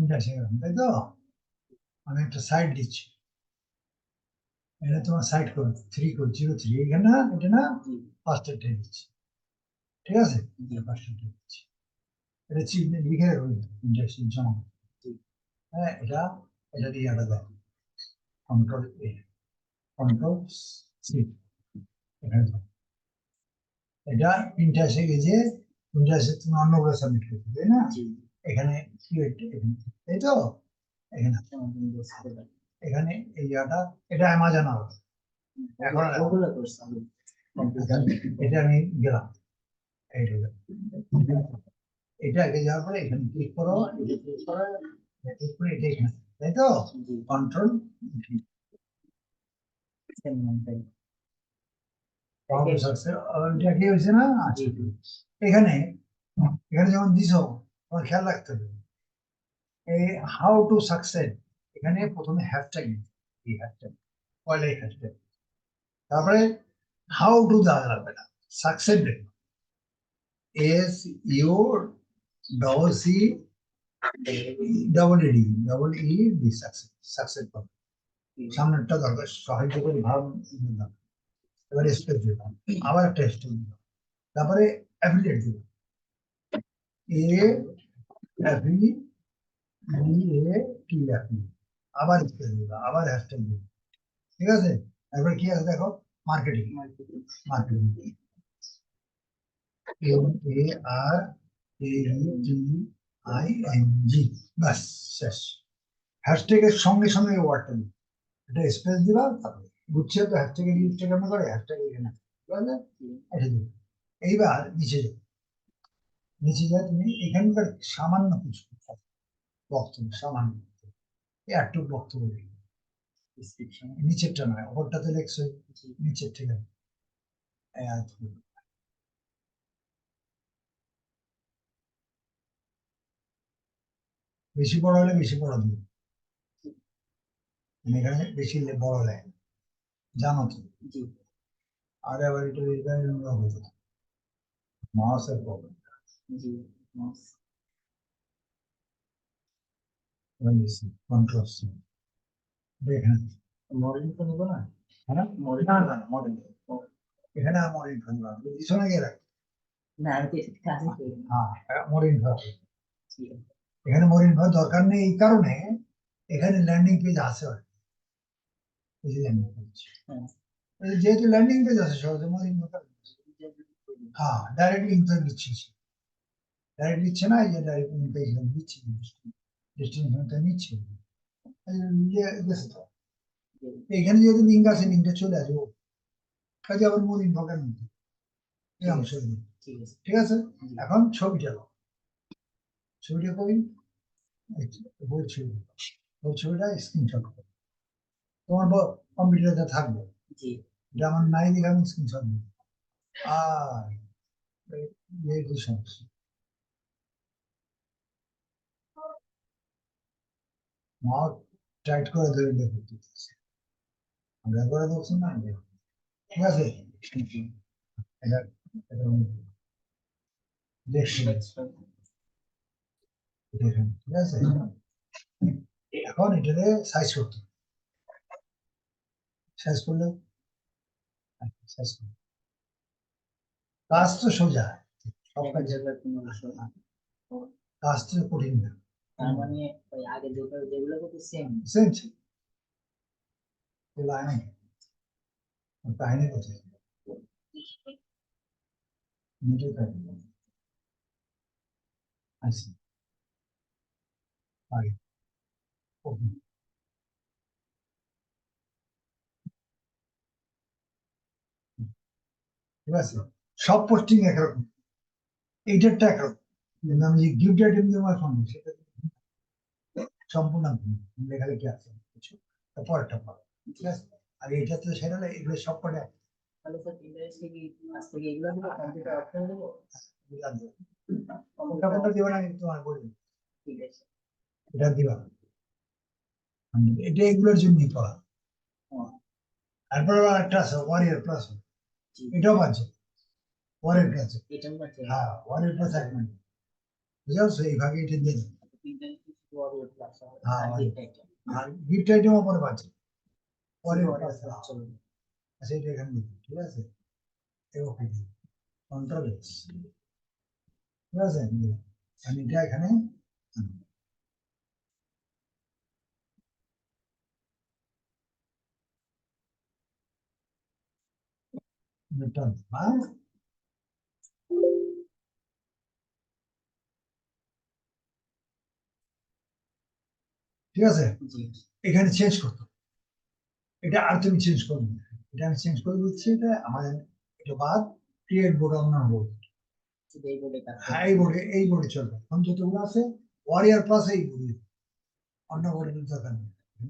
Intersect, তাই তো? আমি একটা সাইড দিচ্ছি, এটা তোমার সাইড করে 3.03, এখানে না, এটা না, ফার্স্টেরটা দিচ্ছি, ঠিক আছে? ফার্স্টেরটা দিচ্ছি, এটা চিহ্নে লিখে ইন্টারসেক্ট জমা। হ্যাঁ, এটা দিয়ে আলাদা কন্ট্রোল এ, কন্ট্রোল সি, এখানে দাও। এটা ইন্টারসেক্ট, এই যে ইন্টারসেক্ট তুমি অন্যগুলো সাবমিট করতে, তাই না? এখানে তাই তো? এখানে এখানে এই জায়গাটা, এটা অ্যামাজন হবে এখন। এটা আমি গেলাম, এটা আগে যাওয়ার পরে এখানে ক্লিক করো, ক্লিক করে এটা এখানে, তাই তো? কন্ট্রোল কি হয়েছে না? আচ্ছা, এখানে এখানে যেমন দিছো, তোমার খেয়াল রাখতে হবে এই হাউ টু সাকসেড, এখানে প্রথমে হ্যাশট্যাগ দিতে, এই হ্যাশট্যাগ পয়লা হ্যাশট্যাগ, তারপরে হাউ টু দেওয়া যাবে না, সাকসেড দেখো, SUCCED double E D, succeed, succeed পাবে। সামনেরটা দরকার সাহায্য করে ভাব দিলাম, এবারে স্পেস দিলাম, আবার একটা স্পেস দিলাম, তারপরে অ্যাফিলিয়েট দিলাম, AFILIATE, আবার স্পেস দিলাম, আবার হ্যাশট্যাগ দিলাম, ঠিক আছে? এবার কি আছে দেখো, মার্কেটিং, মার্কেটিং MARKETING, বাস, শেষ। হ্যাশট্যাগের সঙ্গে সঙ্গে ওয়ার্ডটা দিই, এটা স্পেস দিবা, তারপরে বুঝছে তো হ্যাশট্যাগের ইউজটা কেমন করে, হ্যাশট্যাগ এখানে, ঠিক আছে? এটা দিই। এইবার নিচে যাও, নিচে যা, তুমি এখানকার সামান্য কিছু বক্তব্য, সামান্য একটু বক্তব্য দিই, নিচেরটা নয়, ওপরটাতে লেখছো, নিচের, ঠিক আছে? বেশি বড় হলে বেশি বড় দিই, এখানে বেশি বড় লেখ, জানো তো? আর আবার এটা হতো মাউসের প্রবলেম, কন্ট্রোল সি, এখানে মডেলিং তো নিবো না, হ্যাঁ না না মডেল, এখানে আর মডেলিং করবো না, পিছনে গিয়ে রাখ, না আমি তো কাজে করি, হ্যাঁ মডেলিং করবো, এখানে মডেলিং করার দরকার নেই, এই কারণে এখানে ল্যান্ডিং পেজ আছে, এই যে ল্যান্ডিং পেজ, যেহেতু ল্যান্ডিং পেজ আছে সহজে মডেলিং করতে, হ্যাঁ ডাইরেক্টলি ইনসার্ট দিচ্ছি, ডাইরেক্ট দিচ্ছে না, এই যে ডাইরেক্ট পেজ দিচ্ছি, ডেস্টিনেশনটা নিচ্ছে, এখানে যেহেতু লিঙ্ক আছে, লিঙ্কটা চলে আসবে, কাজে আবার মূল ইনফোকার মধ্যে এই অংশ, ঠিক আছে? এখন ছবিটা করি, বই ছবিটা স্ক্রিনশট করো, তোমার কম্পিউটারে থাকবে, এটা আমার নাই দেখে আমি স্ক্রিনশট নিই, আর এই সমস্যা, মাউস টাইট করে ধরে দেখো, আমরা করে দেখছি না, ঠিক আছে? এটা দেখছি, ঠিক আছে? এখন এটাকে সাইজ করতে, সাইজ করলে কাজ তো সোজা, সব কাজ কাজ তো কঠিন না, তার মানে ওই আগে যেগুলো করতে সেম সেম লাইন, কাহিনী কোথায়, মিডিল কাহিনী আছে, আগে ঠিক আছে? সব পোস্টিং একরকম, এইটারটা একরকম, কিন্তু আমি যে গিফট আইটেম দেওয়ার সঙ্গে সেটা সম্পূর্ণ লেখালেখি আছে কিছু, পরেরটা পাবো, ঠিক আছে? আর এটা তো সেটা না, এগুলো সব কটা তাহলে স্যার ইন্টারেস্টে কি আজ থেকে এগুলো দেবো, কম্পিউটার অপশন দেবো, কম্পিউটার দেবো না, তোমার বলি, ঠিক আছে? এটা দিবা, এটা এগুলোর জন্যই পড়া, তারপর একটা আছে ওয়ারিয়ার প্লাস, এটাও পাচ্ছে ওয়ারের কাছে, হ্যাঁ ওয়ারের প্লাস 1 মিনিট, বুঝতে পারছো? এই ভাগে এটা দিয়ে আর গিফট আইটেমও পরে পাচ্ছে, পরে আচ্ছা এটা এখানে দিবি, ঠিক আছে, ওকে কন্ট্রোল এক্স, ঠিক আছে, আমি এটা এখানে ঠিক আছে, এখানে চেঞ্জ করতে, এটা আর তুমি চেঞ্জ করবে, এটা আমি চেঞ্জ করে দিচ্ছি, এটা আমাদের এটা বাদ, ক্রিয়েট বোর্ড অন্য বোর্ড, হ্যাঁ এই বোর্ডে চলবে, এখন যতগুলো আছে ওয়ারিয়ার প্লাস এই বোর্ডে, অন্য বোর্ডে দরকার নেই,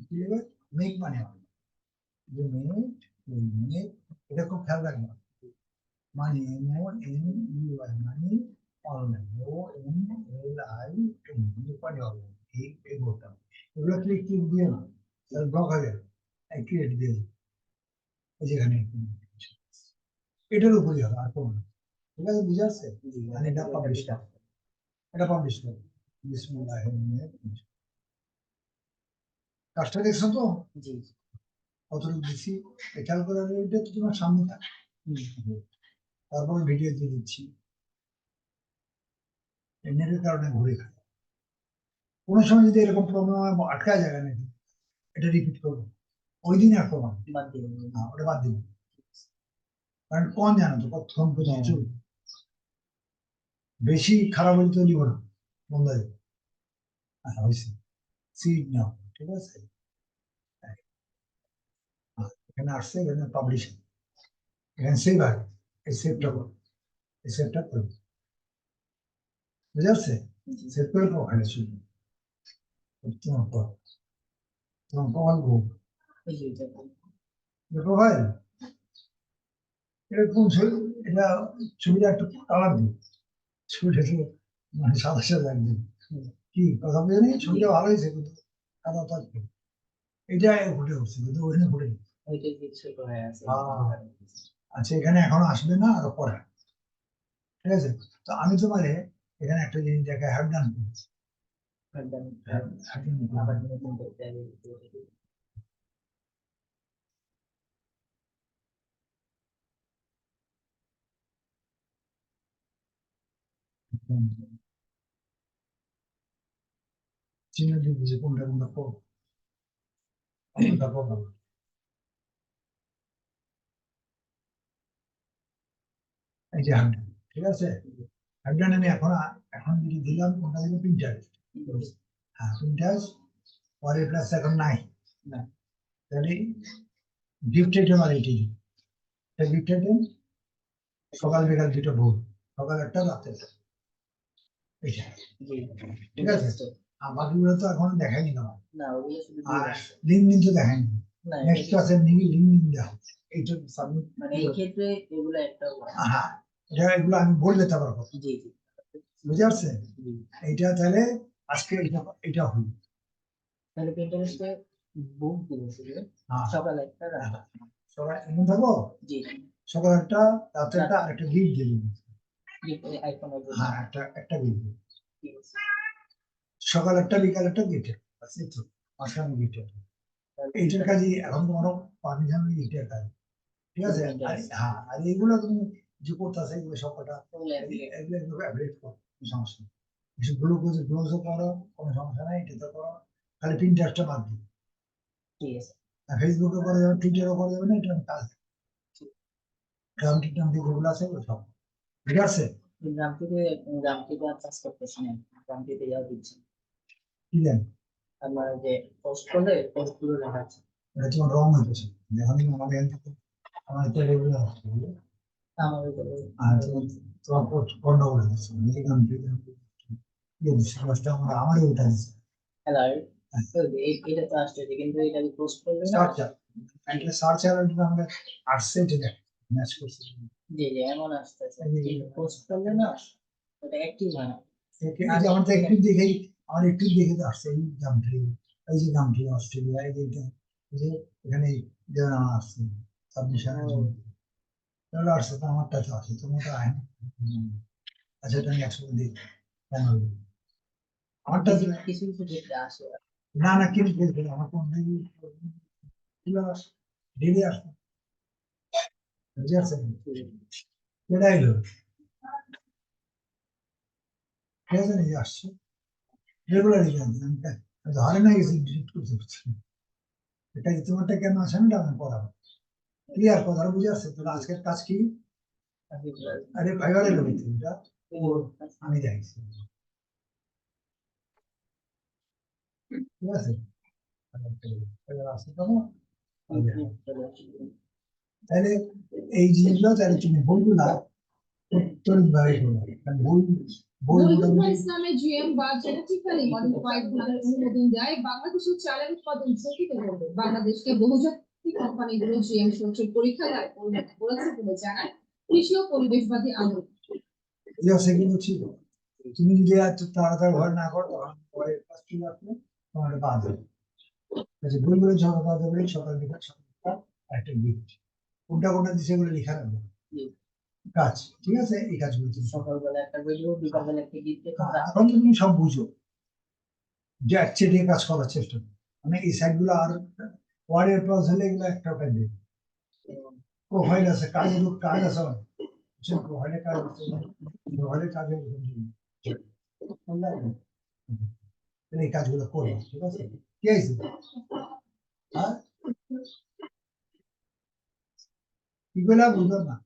কি হবে মেক মানে হবে, যে মেক, এটা খুব খেয়াল রাখবে, মানে MONEY মানে অনলাইন, ONLIN মানে অনলাইন, এই বোর্ডটা, এগুলো ক্লিক দিয়ে না তাহলে ব্লক হয়ে যাবে, ক্রিয়েট দিয়ে এই যেখানে এটার উপরই হবে আর কোনো, ঠিক আছে, বুঝে আসছে, মানে এটা পাবলিশ করো, এটা পাবলিশ করো, কাজটা দেখছো তো, কতটুকু দিচ্ছি খেয়াল করে, এটা তো তোমার সামনে থাকে, তারপরে ভিডিও দিয়ে দিচ্ছি, নেটের কারণে ঘুরে খায়, কোনো সময় যদি এরকম প্রবলেম হয় আটকা যায় নাকি, এটা রিপিট করবো, ওই দিন আর প্রমাণ ওটা বাদ দিন, কারণ কোন জানো তো প্রথম চলবে, বেশি খারাপ হলে তো নিব না, বন্ধ হয়ে যাবে, হয়েছে সিট নাও, ঠিক আছে, এখানে আসছে, এখানে পাবলিশ, এখানে সেভ আছে, এই সেভটা করো, এই সেভটা করো, বুঝে আসছে, সেভ করে ওখানে শুনবে, তোমার পর তোমার প্রমাণ করবো, প্রোফাইল এরকম এটা ছবিটা একটু কালার দিই, ছবিটাকে মানে সাদা সাদা লাগবে, কি কথা বুঝে নেই, ছবিটা ভালো হয়েছে কিন্তু কাদা থাকবে, এটা ফুটে উঠছে কিন্তু ওইখানে ফুটে, আচ্ছা এখানে এখনো আসবে না, আরো পরে, ঠিক আছে, তো আমি তোমার এখানে একটা জিনিস দেখা হ্যাভ ডান, চিহ্ন দিয়ে দিয়েছে কোনটা কোনটা করবো, কোনটা করবো, এই যে হ্যাভ ডান, ঠিক আছে, হ্যাভ ডান আমি এখন এখন যদি দিলাম কোনটা দিব, প্রিন্টারেস্ট, হ্যাঁ প্রিন্টারেস্ট, পরে প্লাস এখন নাই, তাহলে গিফট আইটেম আর এটি, গিফট আইটেম সকাল বিকাল দুটো ভোর, সকাল একটা রাতে একটা, এইটা ঠিক আছে, আর বাকিগুলো তো এখন দেখাইনি তোমার, আর লিঙ্ক দিন তো দেখাইনি, নেক্সট ক্লাসের লিঙ্ক দিন দেওয়া, এইটা সাবমিট, মানে এই ক্ষেত্রে এগুলো একটা, হ্যাঁ এটা এগুলো আমি বললে তারপর বুঝে আসছে, এইটা তাহলে আজকে এটা হলো, তাহলে প্রিন্টারেস্টে বুক দিয়েছিল সকাল একটা রাত, সবাই এমন থাকো, সকাল একটা রাতে একটা আর একটা গিফট দিলাম, হ্যাঁ একটা একটা গিফট, সকাল একটা বিকাল একটা গিফট, মাঝখানে গিফট, এইটার কাজই এখন তোমার পারমিশন গিফটের কাজ, ঠিক আছে, হ্যাঁ আর এইগুলো তুমি যে করতেছে এগুলো সবকটা এগুলো অ্যাভয়েড করো, সমস্যা নেই, কিছু গ্লুকোজও করো, কোনো সমস্যা নাই, এটা করো, খালি প্রিন্টারটা বাদ দিই, ঠিক আছে, ফেসবুকে করা যাবে, টুইটারও করা যাবে না, এটা কাজ গ্রামটি টামটি যেগুলো আছে এগুলো সব ঠিক আছে, গ্রামটিতে আর কাজ করতেছি না, গ্রামটিতে যাওয়া দিচ্ছি, কি জানি আমার যে পোস্ট করলে পোস্ট গুলো লেখা আছে, এটা তোমার রং হইতেছে, যখন আমাদের আমার তো এগুলো হচ্ছে, আমাদের আর তোমার পোস্ট গন্ডগোল হচ্ছে, নিজে গ্রামটি আমার আমারই ওটা আছে, অ্যালার্ট, এটা তো আসছে কিন্তু এটা পোস্ট করলে না, সার্চ অ্যালার্ট আমরা আসছে, যেটা ম্যাচ করছে, জি জি এমন আসতেছে, পোস্ট করলে না ওটা অ্যাক্টিভ হয় না, এই যে আমার তো একটু দেখেই, আমার একটু দেখে তো আসছে, এই গ্রামটি, এই যে গ্রামটি অস্ট্রেলিয়া, এই যে এখানে যেমন আমার আসছে সাবমিশনের জন্য, তাহলে আসছে তো আমারটা তো আসে, তোমারটা আয় না, আচ্ছা এটা আমি একসাথে দিই, কেন আমারটা কিছু কিছু ক্ষেত্রে আসে, না না কিন্তু আমার কোন ডেলি আসবে বুঝে আসছেন এটাই হলো ঠিক আছে নিজে আসছে রেগুলারই জানতাম ধরে না গেছি ডিলিট করতে পারছি না। এটা ইতিমধ্যে কেন আসে না আমি পড়াবো ক্লিয়ার কথাটা বুঝে আসছে তো আজকের কাজ কি আরে ফাইবারে লোক এটা আমি দেখছি ঠিক আছে এবার আসছে তো না? তাহলে এই জিনিসগুলো তাহলে তুমি বইগুলা তরিতভাবে করবে কারণ বই মনিরুল মোটামুটি ইসলামের জিএম বা জেনেটিক্যালি মডিফাইড ধানের অনুমোদন দেয় বাংলাদেশের চালের উৎপাদন ঝুঁকিতে পড়বে বাংলাদেশকে বহুজাতিক কোম্পানিগুলো জিএম শস্যের পরীক্ষাগারে পরিণত করেছে বলে জানায় কৃষি ও পরিবেশবাদী আন্দোলন এটা সেগুলো ছিল তুমি যদি এত তাড়াতাড়ি ঘর না করো তখন পরে কাজ চলে আসলে তোমার বাদ হবে বইগুলো যখন বাদ হবে সকাল বিকাল একটা গিফট কোনটা কোনটা দিচ্ছে এগুলো লেখা রাখবে কাজ ঠিক আছে এই কাজগুলো তুমি সকালবেলা একটা ভিডিও বিকালবেলা একটা গীত দেখো এখন তো তুমি সব বুঝো যে একচেটিয়া কাজ করার চেষ্টা করো মানে এই সাইডগুলো আর ওয়ার্ডের প্লাস হলে এগুলো একটা দেবে প্রোফাইল আছে কাজের কাজ আছে অনেক প্রোফাইলে কাজ আছে প্রোফাইলে কাজ এই কাজগুলো করবে ঠিক আছে কি আছে হ্যাঁ কি বলে বুঝলাম না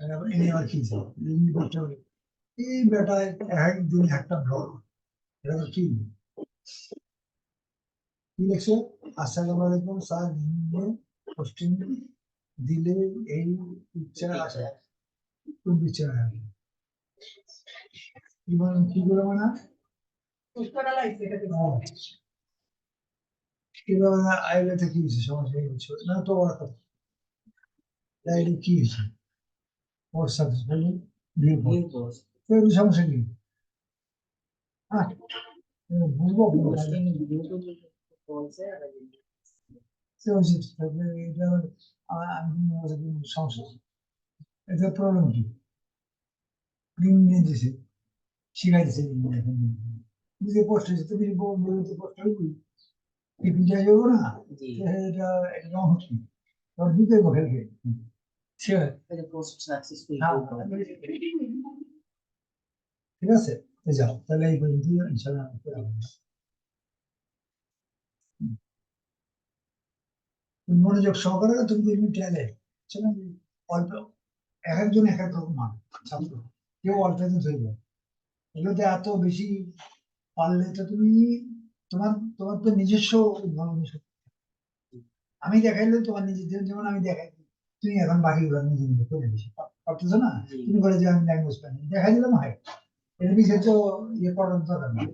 এনে আবার কি এই বেটায় একদিন একটা ব্লগ এটা তো কি কি লিখছে আসসালামু আলাইকুম স্যার নিম্নে পোস্টিং দিলে এই ইচ্ছা আছে কোন বিচার কি বলেন কি বলে মানে কিভাবে আইলে থেকে কি হয়েছে সমস্যা কি হচ্ছে না তো বড় কথা তাইলে কি হয়েছে ওর সাকসেসফুলি বিয়ে পোস্ট সমস্যা কি হ্যাঁ বুঝবো বলছে আমি সমস্যা এটা প্রবলেম কি ক্রিম নিয়ে দিছে শিখাই দিছে নিজে পোস্ট হয়েছে তুমি পোস্ট হইবি টিফিন চাই যাবো না জি এটা এটা রং হচ্ছে তোর দিতে খেলকে পোস্ট সাকসেসফুল ঠিক আছে যাও তাহলে এই পর্যন্ত ইনশাল্লাহ মনোযোগ সহকারে তুমি দেখবি ট্যালেন্ট অল্প এক একজন এক এক রকম মানুষ ছাত্র কেউ অল্পতে ধরবে এগুলোতে এত বেশি পারলে তো তুমি তোমার তোমার তো নিজস্ব উদ্ভাবনী শক্তি। আমি দেখাইলে তোমার নিজেদের যেমন আমি দেখাই তুমি এখন বাকিগুলো নিজে নিজে করে দিচ্ছি পারতেছো না তুমি বলে যে আমি ল্যাঙ্গুয়েজ পাই দেখাই দিলাম হয় এর বিষয়ে তো ইয়ে করার দরকার নেই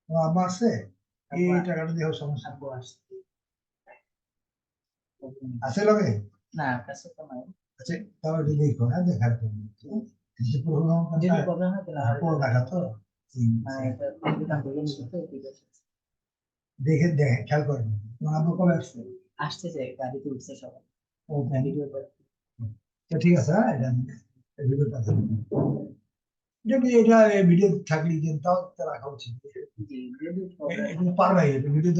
আমার আছে এই টাকাটা দেহ সমস্যা আছে লগে না কাছে তো নাই আচ্ছা তাহলে দেখো হ্যাঁ দেখার জন্য যদি প্রোগ্রাম যদি প্রবলেম হয় তাহলে পুরো দেখা তো মানে এটা কম্পিউটার বলে নিতে ঠিক আছে দেখে দেখে খেয়াল করেন তোমার আব্বু কবে আসছে আসতেছে গাড়িতে উঠছে সবাই ও গাড়ি ভিডিও তো ঠিক আছে হ্যাঁ এটা ভিডিওটা এটা ভিডিও থাকলে তাও রাখা উচিত জি যদি এটা পারবে ভিডিও